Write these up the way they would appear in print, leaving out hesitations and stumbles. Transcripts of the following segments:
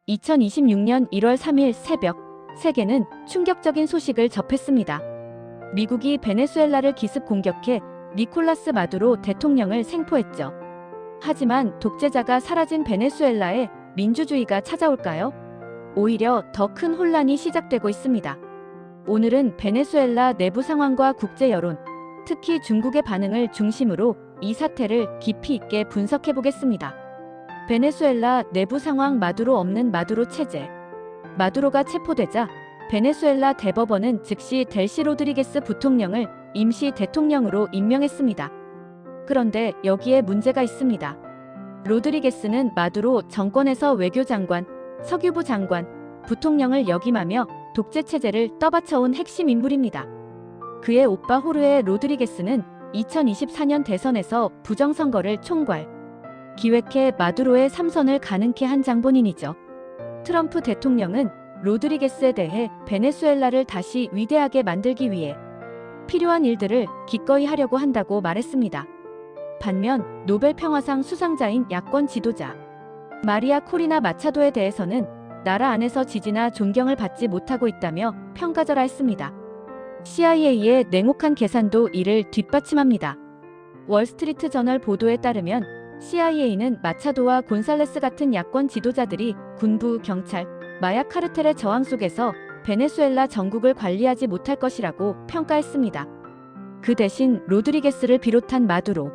2026년 1월 3일 새벽, 세계는 충격적인 소식을 접했습니다. 미국이 베네수엘라를 기습 공격해 니콜라스 마두로 대통령을 생포했죠. 하지만 독재자가 사라진 베네수엘라에 민주주의가 찾아올까요? 오히려 더 큰 혼란이 시작되고 있습니다. 오늘은 베네수엘라 내부 상황과 국제 여론, 특히 중국의 반응을 중심으로 이 사태를 깊이 있게 분석해 보겠습니다. 베네수엘라 내부 상황. 마두로 없는 마두로 체제. 마두로가 체포되자 베네수엘라 대법원은 즉시 델시 로드리게스 부통령을 임시 대통령으로 임명했습니다. 그런데 여기에 문제가 있습니다. 로드리게스는 마두로 정권에서 외교장관, 석유부 장관, 부통령을 역임하며 독재 체제를 떠받쳐온 핵심 인물입니다. 그의 오빠 호르헤 로드리게스는 2024년 대선에서 부정선거를 총괄, 기획해 마두로의 3선을 가능케 한 장본인이죠. 트럼프 대통령은 로드리게스에 대해 베네수엘라를 다시 위대하게 만들기 위해 필요한 일들을 기꺼이 하려고 한다고 말했습니다. 반면 노벨 평화상 수상자인 야권 지도자 마리아 코리나 마차도에 대해서는 나라 안에서 지지나 존경을 받지 못하고 있다며 평가절하했습니다. CIA의 냉혹한 계산도 이를 뒷받침합니다. 월스트리트 저널 보도에 따르면 CIA는 마차도와 곤살레스 같은 야권 지도자들이 군부, 경찰, 마약 카르텔의 저항 속에서 베네수엘라 정국을 관리하지 못할 것이라고 평가했습니다. 그 대신 로드리게스를 비롯한 마두로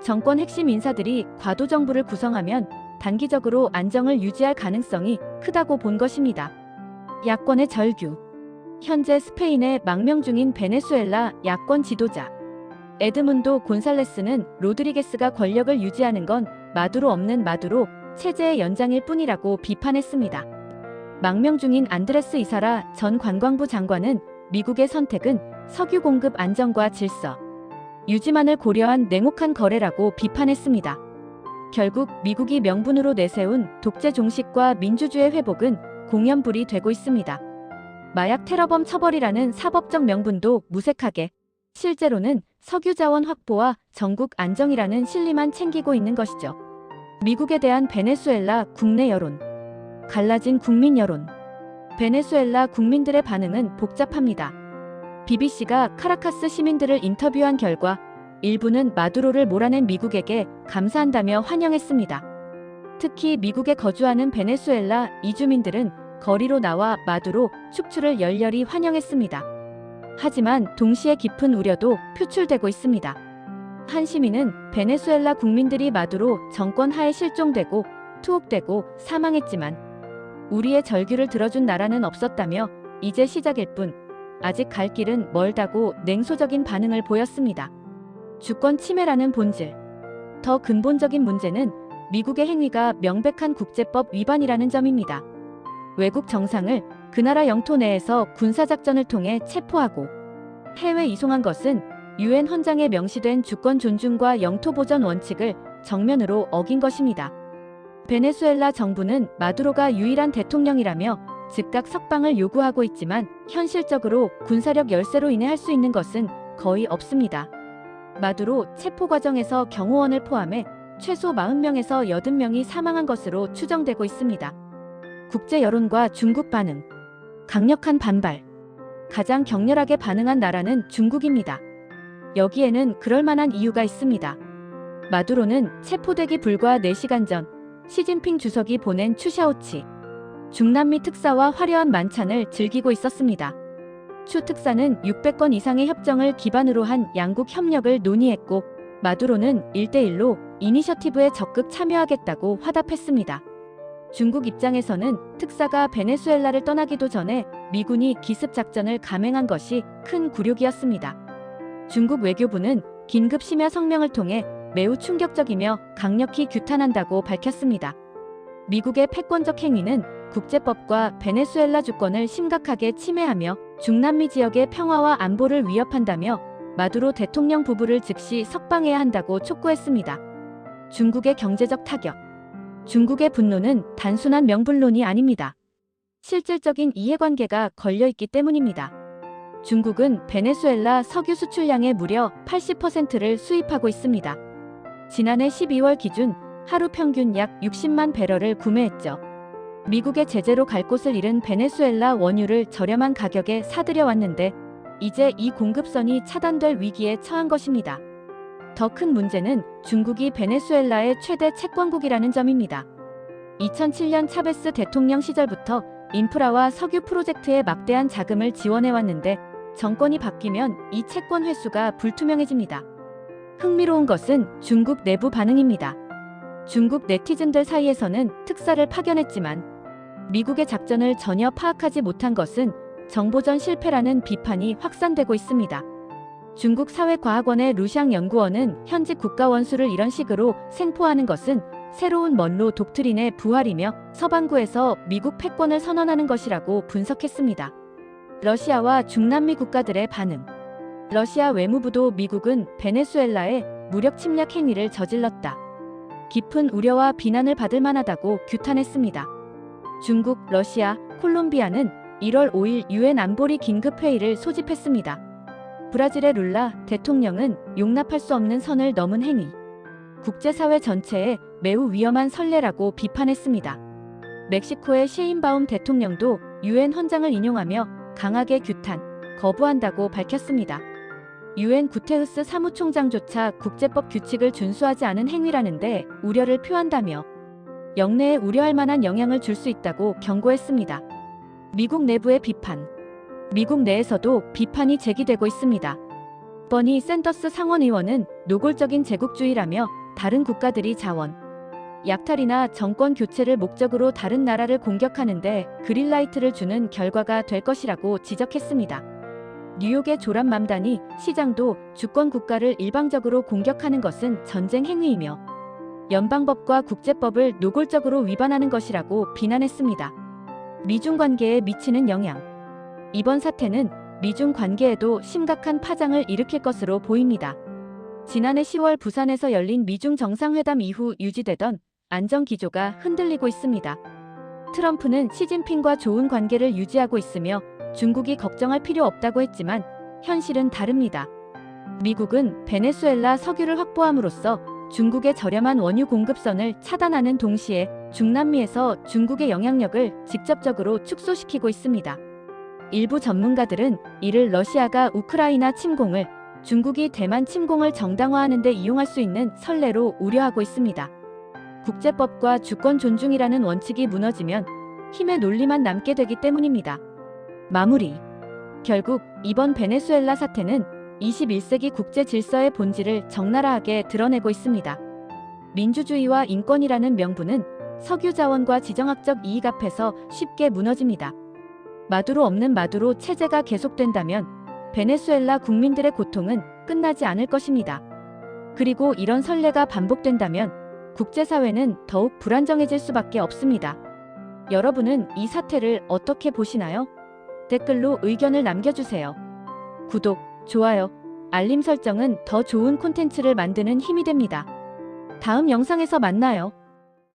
정권 핵심 인사들이 과도 정부를 구성하면 단기적으로 안정을 유지할 가능성이 크다고 본 것입니다. 야권의 절규. 현재 스페인에 망명 중인 베네수엘라 야권 지도자 에드문도 곤살레스는 로드리게스가 권력을 유지하는 건 마두로 없는 마두로 체제의 연장일 뿐이라고 비판했습니다. 망명 중인 안드레스 이사라 전 관광부 장관은 미국의 선택은 석유 공급 안정과 질서 유지만을 고려한 냉혹한 거래라고 비판했습니다. 결국 미국이 명분으로 내세운 독재 종식과 민주주의 회복은 공연불이 되고 있습니다. 마약 테러범 처벌이라는 사법적 명분도 무색하게, 실제로는 석유 자원 확보와 전국 안정이라는 실리만 챙기고 있는 것이죠. 미국에 대한 베네수엘라 국내 여론. 갈라진 국민 여론. 베네수엘라 국민들의 반응은 복잡합니다. BBC가 카라카스 시민들을 인터뷰한 결과 일부는 마두로를 몰아낸 미국에게 감사한다며 환영했습니다. 특히 미국에 거주하는 베네수엘라 이주민들은 거리로 나와 마두로 축출을 열렬히 환영했습니다. 하지만 동시에 깊은 우려도 표출되고 있습니다. 한 시민은 베네수엘라 국민들이 마두로 정권 하에 실종되고 투옥되고 사망했지만 우리의 절규를 들어준 나라는 없었다며 이제 시작일 뿐 아직 갈 길은 멀다고 냉소적인 반응을 보였습니다. 주권 침해라는 본질. 더 근본적인 문제는 미국의 행위가 명백한 국제법 위반이라는 점입니다. 외국 정상을 그 나라 영토 내에서 군사작전을 통해 체포하고 해외 이송한 것은 유엔 헌장에 명시된 주권 존중과 영토 보전 원칙을 정면으로 어긴 것입니다. 베네수엘라 정부는 마두로가 유일한 대통령이라며 즉각 석방을 요구하고 있지만 현실적으로 군사력 열세로 인해 할 수 있는 것은 거의 없습니다. 마두로 체포 과정에서 경호원을 포함해 최소 40명에서 80명이 사망한 것으로 추정되고 있습니다. 국제 여론과 중국 반응. 강력한 반발. 가장 격렬하게 반응한 나라는 중국입니다. 여기에는 그럴 만한 이유가 있습니다. 마두로는 체포되기 불과 4시간 전 시진핑 주석이 보낸 추샤오치 중남미 특사와 화려한 만찬을 즐기고 있었습니다. 추 특사는 600건 이상의 협정을 기반으로 한 양국 협력을 논의했고 마두로는 1대1로 이니셔티브에 적극 참여하겠다고 화답했습니다. 중국 입장에서는 특사가 베네수엘라를 떠나기도 전에 미군이 기습작전을 감행한 것이 큰 굴욕이었습니다. 중국 외교부는 긴급 심야 성명을 통해 매우 충격적이며 강력히 규탄한다고 밝혔습니다. 미국의 패권적 행위는 국제법과 베네수엘라 주권을 심각하게 침해하며 중남미 지역의 평화와 안보를 위협한다며 마두로 대통령 부부를 즉시 석방해야 한다고 촉구했습니다. 중국의 경제적 타격. 중국의 분노는 단순한 명분론이 아닙니다. 실질적인 이해관계가 걸려있기 때문입니다. 중국은 베네수엘라 석유 수출량의 무려 80%를 수입하고 있습니다. 지난해 12월 기준 하루 평균 약 60만 배럴을 구매했죠. 미국의 제재로 갈 곳을 잃은 베네수엘라 원유를 저렴한 가격에 사들여 왔는데 이제 이 공급선이 차단될 위기에 처한 것입니다. 더 큰 문제는 중국이 베네수엘라의 최대 채권국이라는 점입니다. 2007년 차베스 대통령 시절부터 인프라와 석유 프로젝트에 막대한 자금을 지원해왔는데 정권이 바뀌면 이 채권 회수가 불투명해집니다. 흥미로운 것은 중국 내부 반응입니다. 중국 네티즌들 사이에서는 특사를 파견했지만 미국의 작전을 전혀 파악하지 못한 것은 정보전 실패라는 비판이 확산되고 있습니다. 중국 사회과학원의 루샹 연구원은 현직 국가원수를 이런 식으로 생포하는 것은 새로운 먼로 독트린의 부활이며 서방구에서 미국 패권을 선언하는 것이라고 분석했습니다. 러시아와 중남미 국가들의 반응. 러시아 외무부도 미국은 베네수엘라에 무력 침략 행위를 저질렀다. 깊은 우려와 비난을 받을 만하다고 규탄했습니다. 중국, 러시아, 콜롬비아는 1월 5일 유엔 안보리 긴급회의를 소집했습니다. 브라질의 룰라 대통령은 용납할 수 없는 선을 넘은 행위, 국제사회 전체에 매우 위험한 선례라고 비판했습니다. 멕시코의 셰인바움 대통령도 유엔 헌장을 인용하며 강하게 규탄, 거부한다고 밝혔습니다. 유엔 구테흐스 사무총장조차 국제법 규칙을 준수하지 않은 행위라는데 우려를 표한다며 영내에 우려할 만한 영향을 줄 수 있다고 경고했습니다. 미국 내부의 비판. 미국 내에서도 비판이 제기되고 있습니다. 버니 샌더스 상원의원은 노골적인 제국주의라며 다른 국가들이 자원, 약탈이나 정권 교체를 목적으로 다른 나라를 공격하는데 그린라이트를 주는 결과가 될 것이라고 지적했습니다. 뉴욕의 조람 맘다니 시장도 주권 국가를 일방적으로 공격하는 것은 전쟁 행위이며 연방법과 국제법을 노골적으로 위반하는 것이라고 비난했습니다. 미중 관계에 미치는 영향. 이번 사태는 미중 관계에도 심각한 파장을 일으킬 것으로 보입니다. 지난해 10월 부산에서 열린 미중 정상회담 이후 유지되던 안정 기조가 흔들리고 있습니다. 트럼프는 시진핑과 좋은 관계를 유지하고 있으며 중국이 걱정할 필요 없다고 했지만 현실은 다릅니다. 미국은 베네수엘라 석유를 확보함으로써 중국의 저렴한 원유 공급선을 차단하는 동시에 중남미에서 중국의 영향력을 직접적으로 축소시키고 있습니다. 일부 전문가들은 이를 러시아가 우크라이나 침공을, 중국이 대만 침공을 정당화하는 데 이용할 수 있는 선례로 우려하고 있습니다. 국제법과 주권 존중이라는 원칙이 무너지면 힘의 논리만 남게 되기 때문입니다. 마무리. 결국 이번 베네수엘라 사태는 21세기 국제 질서의 본질을 적나라하게 드러내고 있습니다. 민주주의와 인권이라는 명분은 석유 자원과 지정학적 이익 앞에서 쉽게 무너집니다. 마두로 없는 마두로 체제가 계속된다면 베네수엘라 국민들의 고통은 끝나지 않을 것입니다. 그리고 이런 선례가 반복된다면 국제사회는 더욱 불안정해질 수밖에 없습니다. 여러분은 이 사태를 어떻게 보시나요? 댓글로 의견을 남겨주세요. 구독, 좋아요, 알림 설정은 더 좋은 콘텐츠를 만드는 힘이 됩니다. 다음 영상에서 만나요.